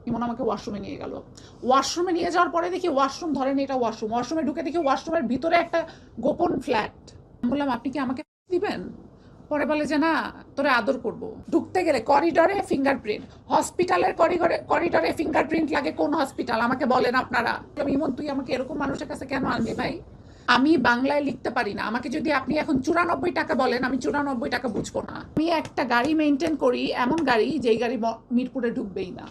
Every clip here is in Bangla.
ইমন আমাকে ওয়াশরুমে নিয়ে গেল। ওয়াশরুমে নিয়ে যাওয়ার পরে দেখি ওয়াশরুম ধরেন এটা ওয়াশরুমে ঢুকে দেখি ওয়াশরুমের ভিতরে একটা গোপন ফ্ল্যাট। বললাম আপনি কি আমাকে দিবেন? পরে বলে যে না, তোরে আদর করব। ঢুকতে গেলে করিডরে ফিঙ্গারপ্রিন্ট, হসপিটালের করিডরে ফিঙ্গারপ্রিন্ট লাগে। কোন হসপিটাল আমাকে বলেন আপনারা? ইমন তুই আমাকে এরকম মানুষের কাছে কেন আনলি ভাই? আমি বাংলায় লিখতে পারি না, আমাকে যদি আপনি এখন 94 টাকা বলেন আমি 94 টাকা বুঝবো না। আমি একটা গাড়ি মেনটেন করি, এমন গাড়ি যেই গাড়ি মিরপুরে ঢুকবেই না।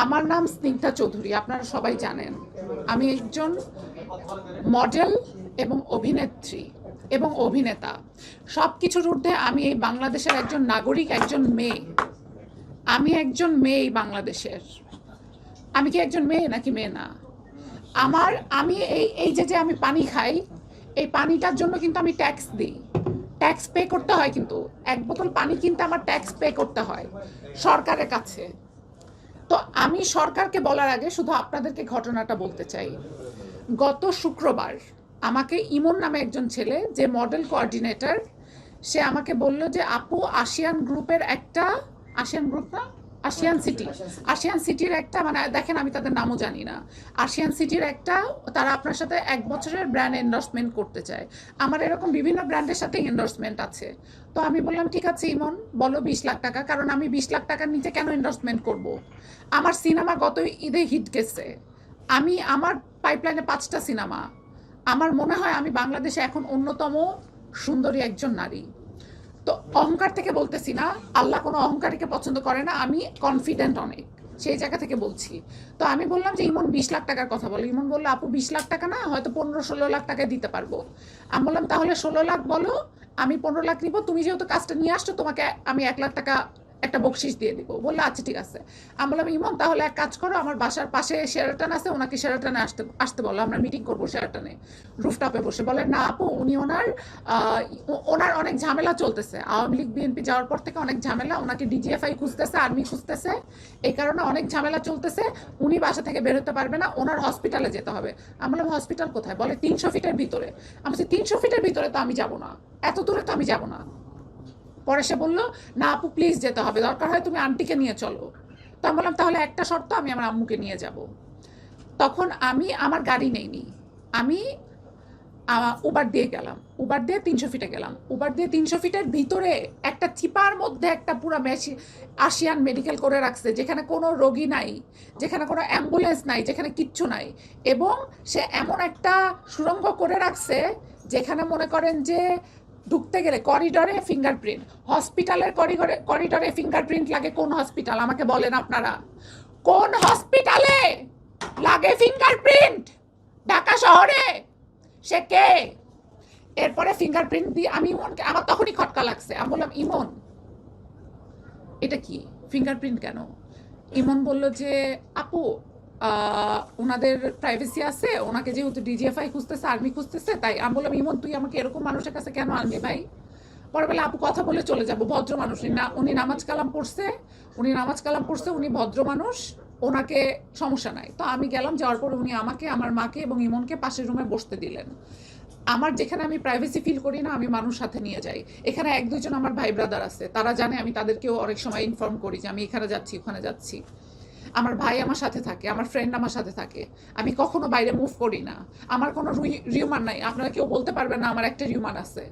আমার নাম স্নিগ্ধা চৌধুরী, আপনারা সবাই জানেন। আমি একজন মডেল এবং অভিনেত্রী এবং অভিনেতা, সব কিছুর ঊর্ধ্বে আমি এই বাংলাদেশের একজন নাগরিক, একজন মেয়ে। আমি একজন মেয়ে এই বাংলাদেশের। আমি কি একজন মেয়ে নাকি মেয়ে না? আমি এই যে আমি পানি খাই, এই পানিটার জন্য কিন্তু আমি ট্যাক্স দিই, ট্যাক্স পে করতে হয়। কিন্তু এক বোতল পানি কিনতে আমার ট্যাক্স পে করতে হয় সরকারের কাছে। তো আমি সরকারকে বলার আগে শুধু আপনাদেরকে ঘটনাটা বলতে চাই। গত শুক্রবার আমাকে ইমন নামে একজন ছেলে, যে মডেল কোঅর্ডিনেটর, সে আমাকে বলল যে আপু আসিয়ান গ্রুপের একটা, আসিয়ান গ্রুপ না, আশিয়ান সিটির একটা, মানে দেখেন আমি তাদের নামও জানি না, আশিয়ান সিটির একটা, তারা আপনার সাথে 1 বছরের ব্র্যান্ড এন্ডোর্সমেন্ট করতে চায়। আমার এরকম বিভিন্ন ব্র্যান্ডের সাথে এন্ডোর্সমেন্ট আছে। তো আমি বললাম ঠিক আছে ইমন, বলো 20 লাখ টাকা। কারণ আমি 20 লাখ টাকার নিচে কেন এন্ডোর্সমেন্ট করব? আমার সিনেমা গত ঈদে হিট গেছে। আমার পাইপলাইনে 5টা সিনেমা। আমার মনে হয় আমি বাংলাদেশে এখন অন্যতম সুন্দরী একজন নারী। তো অহংকার থেকে বলতেছি না, আল্লাহ কোনো অহংকারীকে পছন্দ করে না। আমি কনফিডেন্ট অনেক, সেই জায়গা থেকে বলছি। তো আমি বললাম যে ইমন 20 লাখ টাকার কথা বলো। ইমন বললো আপু 20 লাখ টাকা না, হয়তো 15-16 লাখ টাকায় দিতে পারবো। আমি বললাম তাহলে 16 লাখ বলো, আমি 15 লাখ নিবো। তুমি যেহেতু কাজটা নিয়ে আসছো, তোমাকে আমি 1 লাখ টাকা একটা বকশিস দিয়ে দিব। বললো আচ্ছা ঠিক আছে। আমি বললাম ইমন তাহলে এক কাজ করো, আমার বাসার পাশে শেরাটন আছে, ওনাকে শেরাটনে আসতে বলো, আমরা মিটিং করবো শেরাটনে রুফটপে বসে। বলে না আপু, উনি ওনার অনেক ঝামেলা চলতেছে। আওয়ামী লীগ বিএনপি যাওয়ার পর থেকে অনেক ঝামেলা, ওনাকে ডিজিএফআই খুঁজতেছে, আর্মি খুঁজতেছে, এই কারণে অনেক ঝামেলা চলতেছে। উনি বাসা থেকে বের হতে পারবে না, ওনার হসপিটালে যেতে হবে। আমি বললাম হসপিটাল কোথায়? বলে 300 ফিটের ভিতরে। আমি বলছি 300 ফিটের ভিতরে তো আমি যাবো না, এত দূরে তো আমি যাবো না। পরে সে বললো না আপু প্লিজ যেতে হবে, দরকার হয় তুমি আন্টিকে নিয়ে চলো। তো আমি বললাম তাহলে একটা শর্ত, আমি আমার আম্মুকে নিয়ে যাব। তখন আমি আমার গাড়ি নেইনি, আমি উবার দিয়ে গেলাম। উবার দিয়ে 300 ফিটে গেলাম। উবার দিয়ে 300 ফিটের ভিতরে একটা চিপার মধ্যে একটা পুরো আশিয়ান মেডিকেল করে রাখছে, যেখানে কোনো রোগী নাই, যেখানে কোনো অ্যাম্বুলেন্স নাই, যেখানে কিচ্ছু নাই। এবং সে এমন একটা সুড়ঙ্গ করে রাখছে যেখানে মনে করেন যে ঢুকতে গেলে করিডরে ফিঙ্গারপ্রিন্ট, হসপিটালের করিডরে ফিঙ্গারপ্রিন্ট লাগে। কোন হসপিটাল আমাকে বলেন আপনারা? কোন হসপিটালে লাগে ফিঙ্গারপ্রিন্ট ঢাকা শহরে? সে কে? এরপরে ফিঙ্গারপ্রিন্ট দিয়ে আমি ইমনকে, আমার তখনই খটকা লাগছে। আমি বললাম ইমন এটা কি ফিঙ্গারপ্রিন্ট কেন? ইমন বলল যে আপু ওনাদের প্রাইভেসি আছে, ওনাকে যেহেতু ডিজিএফআই খুঁজতেছে, আর্মি খুঁজতেছে, তাই। আমি বললাম ইমন তুই আমাকে এরকম মানুষের কাছে কেন আনলি ভাই? পরে বলে আপু কথা বলে চলে যাবো, ভদ্র মানুষ। উনি নামাজ কালাম পড়ছে, উনি ভদ্র মানুষ, ওনাকে সমস্যা নাই। তো আমি গেলাম, যাওয়ার পরে উনি আমাকে, আমার মাকে এবং ইমনকে পাশের রুমে বসতে দিলেন। আমার যেখানে আমি প্রাইভেসি ফিল করি না, আমি মানুষ সাথে নিয়ে যাই। এখানে 1-2 জন আমার ভাই ব্রাদার আছে, তারা জানে, আমি তাদেরকেও অনেক সময় ইনফর্ম করি যে আমি এখানে যাচ্ছি, ওখানে যাচ্ছি। আমার ভাই আমার সাথে থাকে, আমার ফ্রেন্ড আমার সাথে থাকে, আমি কখনো বাইরে মুভ করি না। আমার কোনো রিউমার নাই, আপনারা কেউ বলতে পারবেন না আমার একটা রিউমার আছে।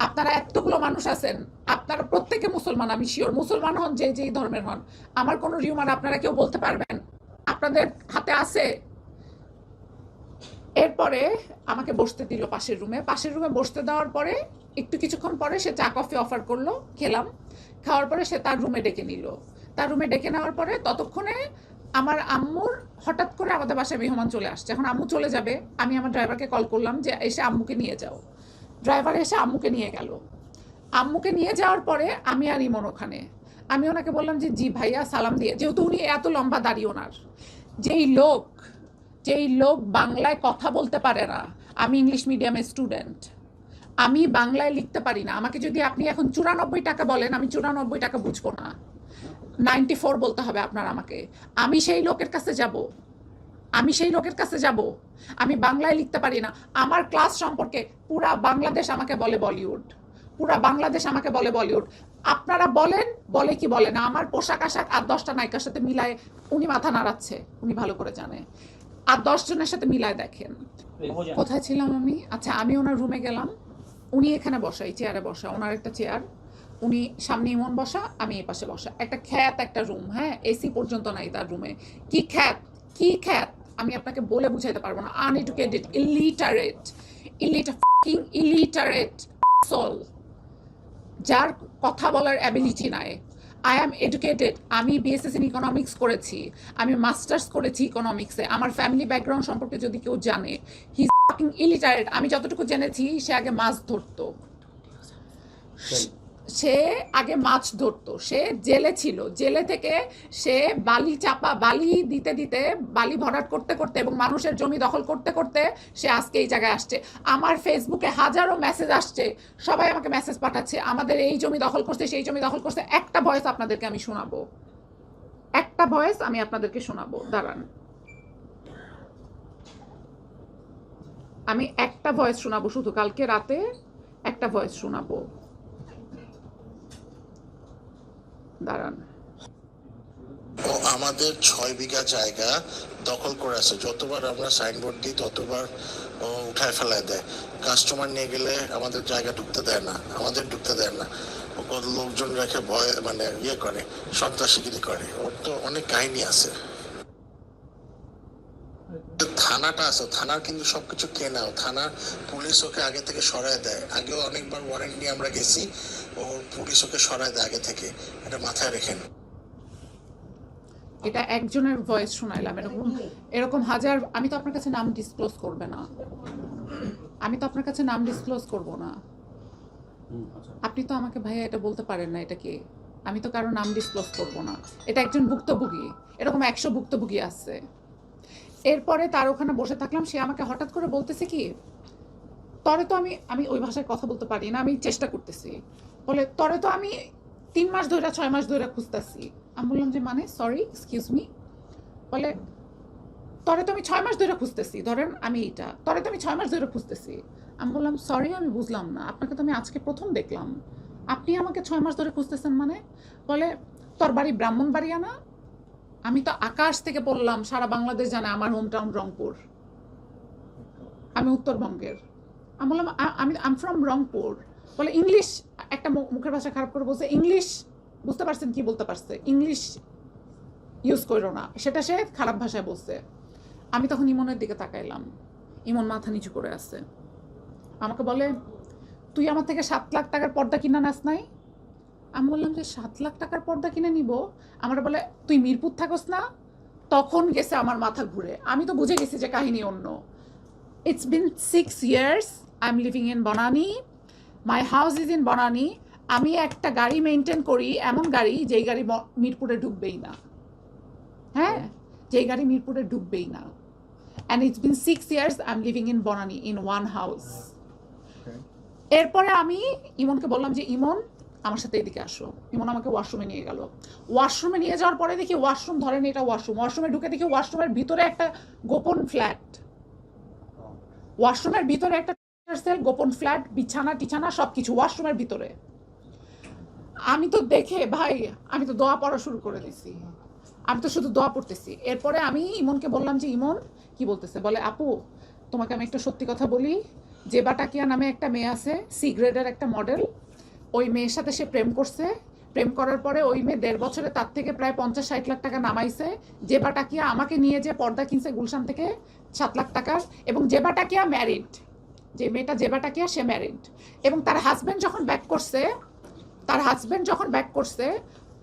আপনারা এতগুলো মানুষ আছেন, আপনারা প্রত্যেকে মুসলমান, আমি শিওর, মুসলমান হন যেই ধর্মের হন, আমার কোনো রিউমার আপনারা কেউ বলতে পারবেন? আপনাদের হাতে আছে? এরপরে আমাকে বসতে দিল পাশের রুমে বসতে দেওয়ার পরে কিছুক্ষণ পরে সে চা কফি অফার করলো, খেলাম। খাওয়ার পরে সে তার রুমে ডেকে নিল। তার রুমে ডেকে নেওয়ার পরে ততক্ষণে আমার আম্মুর হঠাৎ করে আমাদের বাসায় মেহমান চলে আসছে। এখন আম্মু চলে যাবে, আমি আমার ড্রাইভারকে কল করলাম যে এসে আম্মুকে নিয়ে যাও। ড্রাইভার এসে আম্মুকে নিয়ে গেল। আম্মুকে নিয়ে যাওয়ার পরে আমি আর ইমন ওখানে। আমি ওনাকে বললাম যে জি ভাইয়া, সালাম দিয়ে, যেহেতু উনি এত লম্বা দাড়ি ওনার। যেই লোক বাংলায় কথা বলতে পারে না, আমি ইংলিশ মিডিয়ামের স্টুডেন্ট, আমি বাংলায় লিখতে পারি না, আমাকে যদি আপনি এখন 94 টাকা বলেন আমি 94 টাকা বুঝবো না, 94 বলতে হবে আপনার আমাকে। আমি সেই লোকের কাছে যাব? আমি বাংলায় লিখতে পারি না। আমার ক্লাস সম্পর্কে পুরা বাংলাদেশ আমাকে বলে বলিউড, আপনারা বলেন, বলে কি বলে না, আমার পোশাক আশাক আর 10টা নায়িকার সাথে মিলায় উনি মাথা নাড়াচ্ছে, উনি ভালো করে জানে, আর 10 জনের সাথে মিলায় দেখেন। কোথায় ছিলাম আমি? আচ্ছা, আমি ওনার রুমে গেলাম, উনি এখানে বসা, এই চেয়ারে বসা, ওনার একটা চেয়ার, উনি সামনে ইমন বসা, আমি এই পাশে বসা, একটা খ্যাত একটা রুম, হ্যাঁ, এসি পর্যন্ত নাই তার রুমে। কি খ্যাত, কি খ্যাত আমি আপনাকে বলে বুঝাইতে পারবো না। আনএডুকেটেড, ইলিটারেট, ইলিটারেট সোল, যার কথা বলার অ্যাবিলিটি নাই। আই অ্যাম এডুকেটেড, আমি বিএসএস ইন ইকোনমিক্স করেছি, আমি মাস্টার্স করেছি ইকোনমিক্সে। আমার ফ্যামিলি ব্যাকগ্রাউন্ড সম্পর্কে যদি কেউ জানে, হি ইজ ফাকিং ইলিটারেট। আমি যতটুকু জেনেছি, সে আগে মাছ ধরতো, সে আগে মাছ ধরতো, সে জেলে ছিল, জেলে থেকে সে বালি চাপা, বালি দিতে দিতে, বালি ভরাট করতে করতে এবং মানুষের জমি দখল করতে করতে সে আজকে এই জায়গায় আসছে। আমার ফেসবুকে হাজারো মেসেজ আসছে, সবাই আমাকে মেসেজ পাঠাচ্ছে, আমাদের এই জমি দখল করছে, সেই জমি দখল করছে। একটা ভয়েস আপনাদেরকে আমি শোনাবো, একটা ভয়েস আমি আপনাদেরকে শোনাবো, দাঁড়ান, আমি একটা ভয়েস শোনাবো, শুধু কালকে রাতে একটা ভয়েস শোনাবো, দাঁড়ান। ও আমাদের 6 বিঘা জায়গা দখল করে আছে, যতবার আমরা সাইনবোর্ড দিই ততবার ও উঠায় ফেলায় দেয়। কাস্টমার নিয়ে গেলে আমাদের জায়গা ঢুকতে দেয় না, আমাদের ঢুকতে দেয় না, ও লোকজন রেখে ভয় মানে ইয়ে করে, সন্ত্রাসীগিরি করে। ওর তো অনেক কাহিনী আছে। থানাটা আছে, থানার কিন্তু সবকিছু কেনাও, থানার পুলিশ ওকে আগে থেকে সরায় দেয়। আগেও অনেকবার ওয়ারেন্ট নিয়ে আমরা গেছি, ও পুলিশ ওকে সরায় দেয় আগে থেকে, এটা মাথায় রেখেন। এটা একজনের ভয়েস শোনাইলাম, এরকম এরকম হাজার। আমি তো আপনার কাছে নাম ডিসক্লোজ করবে না, আমি তো আপনার কাছে নাম ডিসক্লোজ করব না, আপনি তো আমাকে ভাইয়া এটা বলতে পারেন না এটা কে, আমি তো কারো নাম ডিসক্লোজ করব না। এটা একজন ভুক্তভোগী, এরকম 100 ভুক্তভোগী আছে। এরপরে তার ওখানে বসে থাকলাম, সে আমাকে হঠাৎ করে বলতেছে কি, তরে তো আমি আমি ওই ভাষায় কথা বলতে পারি না, আমি চেষ্টা করতেছি, বলে তরে তো আমি 3 মাস ধরে 6 মাস ধরে খুঁজতেছি। আমি বললাম যে মানে, সরি এক্সকিউজ মি, বলে তরে তো আমি 6 মাস ধরে খুঁজতেছি, ধরেন আমি এইটা, তরে তো আমি 6 মাস ধরে খুঁজতেছি। আমি বললাম সরি, আমি বুঝলাম না, আপনাকে তো আমি আজকে প্রথম দেখলাম, আপনি আমাকে 6 মাস ধরে খুঁজতেছেন মানে? বলে তোর বাড়ি ব্রাহ্মণবাড়িয়া না? আমি তো আকাশ থেকে বললাম, সারা বাংলাদেশ জানে আমার হোম টাউন রংপুর, আমি উত্তরবঙ্গের। আমি বললাম আমি আম ফ্রম রংপুর। বলে ইংলিশ, একটা মুখের ভাষা খারাপ করে বলছে, ইংলিশ বুঝতে পারছেন কি বলতে পারছে, ইংলিশ ইউজ করো না, সেটা সে খারাপ ভাষায় বলছে। আমি তখন ইমনের দিকে তাকাইলাম, ইমন মাথা নিচু করে আছে, আমাকে বলে তুই আমার থেকে 7 লাখ টাকার পর্দা কিনা নাস নাই? আমি বললাম যে 7 লাখ টাকার পর্দা কিনে নিব? আমার বলে তুই মিরপুর থাকস না? তখন গেছে আমার মাথা ঘুরে, আমি তো বুঝে গেছি যে কাহিনী অন্য। It's been 6 years I'm living in Banani, my house is in Banani. আমি একটা গাড়ি মেনটেন করি, এমন গাড়ি যেই গাড়ি মিরপুরে ঢুকবেই না, হ্যাঁ, যেই গাড়ি মিরপুরে ঢুকবেই না। And it's been 6 years I'm living in Banani in one house. এরপরে আমি ইমনকে বললাম যে ইমন আমার সাথে এদিকে আসো। ইমন আমাকে ওয়াশরুমে নিয়ে গেল। ওয়াশরুমে নিয়ে যাওয়ার পরে দেখি ওয়াশরুম, ধরেন এটা ওয়াশরুম, ওয়াশরুমে ঢুকে দেখি ওয়াশরুমের ভিতরে একটা গোপন ফ্ল্যাট, ওয়াশরুমের ভিতরে একটা সেল, গোপন ফ্ল্যাট, বিছানা টিছানা সবকিছু ওয়াশরুমের ভিতরে। আমি তো দেখে ভাই, আমি তো দোয়া পড়া শুরু করে দিছি, আমি তো শুধু দোয়া পড়তেছি। এরপরে আমি ইমনকে বললাম যে ইমন কি বলতেছে, বলে আপু তোমাকে আমি একটা সত্যি কথা বলি, জেবা টাকিয়া নামে একটা মেয়ে আছে, সি গ্রেডের একটা মডেল, ওই মেয়ের সাথে সে প্রেম করছে, প্রেম করার পরে ওই মেয়ে 1.5 বছরে তার থেকে প্রায় 50-60 লাখ টাকা নামাইছে। জেবা টাকিয়া আমাকে নিয়ে যে পর্দা কিনছে গুলশান থেকে 7 লাখ টাকার, এবং জেবা টাকিয়া ম্যারিড, যে মেয়েটা জেবা টাকিয়া সে ম্যারিড, এবং তার হাজব্যান্ড যখন ব্যাক করছে, তার হাজব্যান্ড যখন ব্যাক করছে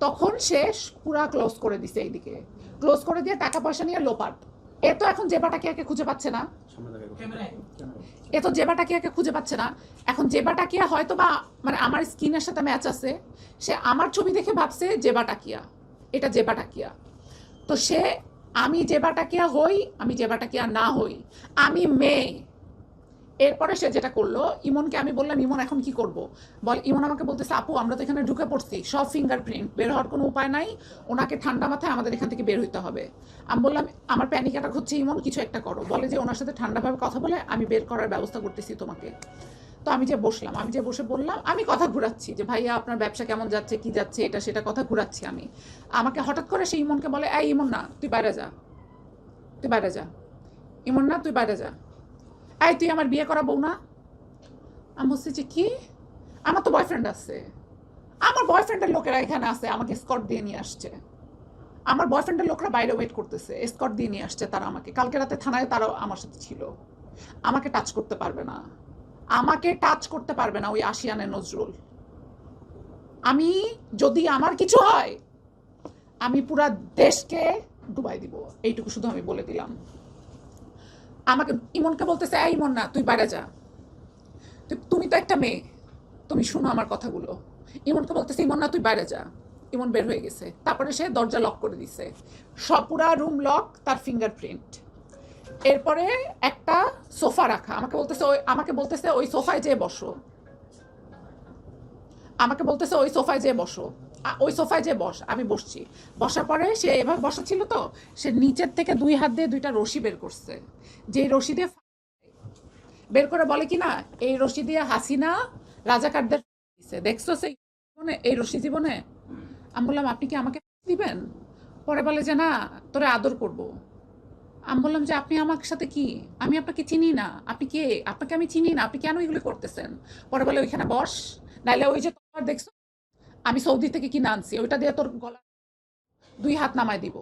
তখন সে পুরা ক্লোজ করে দিছে, এইদিকে ক্লোজ করে দিয়ে টাকা পয়সা নিয়ে লোপাট। এ তো এখন জেবা টাকিয়াকে খুঁজে পাচ্ছে না, এ তো জেবা টাকিয়াকে খুঁজে পাচ্ছে না। এখন জেবা টাকিয়া হয়তো বা মানে আমার স্কিনের সাথে ম্যাচ আছে, সে আমার ছবি দেখে ভাবছে জেবা টাকিয়া, এটা জেবা টাকিয়া। তো সে, আমি জেবা টাকিয়া হই, আমি জেবা টাকিয়া না হই, আমি মেয়ে। এরপরে সে যেটা করলো, ইমনকে আমি বললাম ইমন এখন কি করব, বল ইমন আমাকে বলতেছে আপু আমরা তো এখানে ঢুকে পড়ছি, সব ফিঙ্গারপ্রিন্ট, বের হওয়ার কোনো উপায় নাই, ওনাকে ঠান্ডা মাথায় আমাদের এখান থেকে বের হইতে হবে। আমি বললাম আমার প্যানিক অ্যাটাক হচ্ছে ইমন, কিছু একটা করো। বলে যে ওনার সাথে ঠান্ডাভাবে কথা বলে আমি বের করার ব্যবস্থা করতেছি তোমাকে। তো আমি যে বসলাম, আমি যে বসে বললাম, আমি কথা ঘুরাচ্ছি যে ভাইয়া আপনার ব্যবসা কেমন যাচ্ছে, কি যাচ্ছে, এটা সেটা কথা ঘুরাচ্ছি আমি। আমাকে হঠাৎ করে সেই ইমনকে বলে, এই ইমন না তুই বাইরে যা, তুই বাইরে যা, ইমন না তুই বাইরে যা, এই তুই আমার বিয়ে করা বউ না। আমি বলছি যে কি, আমার তো বয়ফ্রেন্ড আছে, আমার বয়ফ্রেন্ডের লোকেরা এখানে আছে, আমাকে স্কট দিয়ে নিয়ে আসছে, আমার বয়ফ্রেন্ডের লোকরা বাইরে ওয়েট করতেছে, স্কট দিয়ে নিয়ে আসছে তারা আমাকে, কালকে রাতে থানায় তারাও আমার সাথে ছিল। আমাকে টাচ করতে পারবে না, আমাকে টাচ করতে পারবে না ওই আশিয়ানের নজরুল। আমি যদি আমার কিছু হয় আমি পুরা দেশকে ডুবাই দিব, এইটুকু শুধু আমি বলে দিলাম। আমাকে ইমনকে বলতেছে, এই ইমন না তুই বাইরে যা, তুমি তো একটা মেয়ে, তুমি শুনো আমার কথাগুলো। ইমনকে বলতেছে, ইমন না তুই বাইরে যা। ইমন বের হয়ে গেছে, তারপরে সে দরজা লক করে দিছে, সব পুরা রুম লক, তার ফিঙ্গারপ্রিন্ট। এরপরে একটা সোফা রাখা, আমাকে বলতেছে ওই সোফায় যেয়ে বসো, আমাকে বলতেছে ওই সোফায় যেয়ে বসো, ওই সোফায় যেয়ে বস। আমি বসছি, বসার পরে সে এভাবে বসা ছিল তো, সে নিচের থেকে দুই হাত দিয়ে দুইটা রশি বের করছে, যে রশি দিয়ে বের করে বলে কি না, এই রশি দিয়ে হাসিনা রাজাকারদের দিছে, দেখছো সেই জীবনে, এই রশি জীবনে। আমি বললাম আপনি কি আমাকে দিবেন? পরে বলে যে না তোরে আদর করব। আমি বললাম যে আপনি আমার সাথে কি, আমি আপনাকে চিনি না, আপনি কে, আপনাকে আমি চিনি না, আপনি কেন এগুলো করতেছেন? পরে বলে ওইখানে বস, নাইলে ওই যে তোমার দেখছো আমি সৌদি থেকে কিনে আনছি, ওইটা দিয়ে তোর গলা দুই হাত নামায় দিব।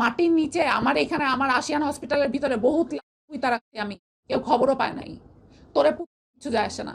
মাটির নিচে আমার এখানে আমার আশিয়ান হসপিটালের ভিতরে বহুত রাখছি আমি, কেউ খবরও পায় নাই। তোরে কিছু যায় আসে না।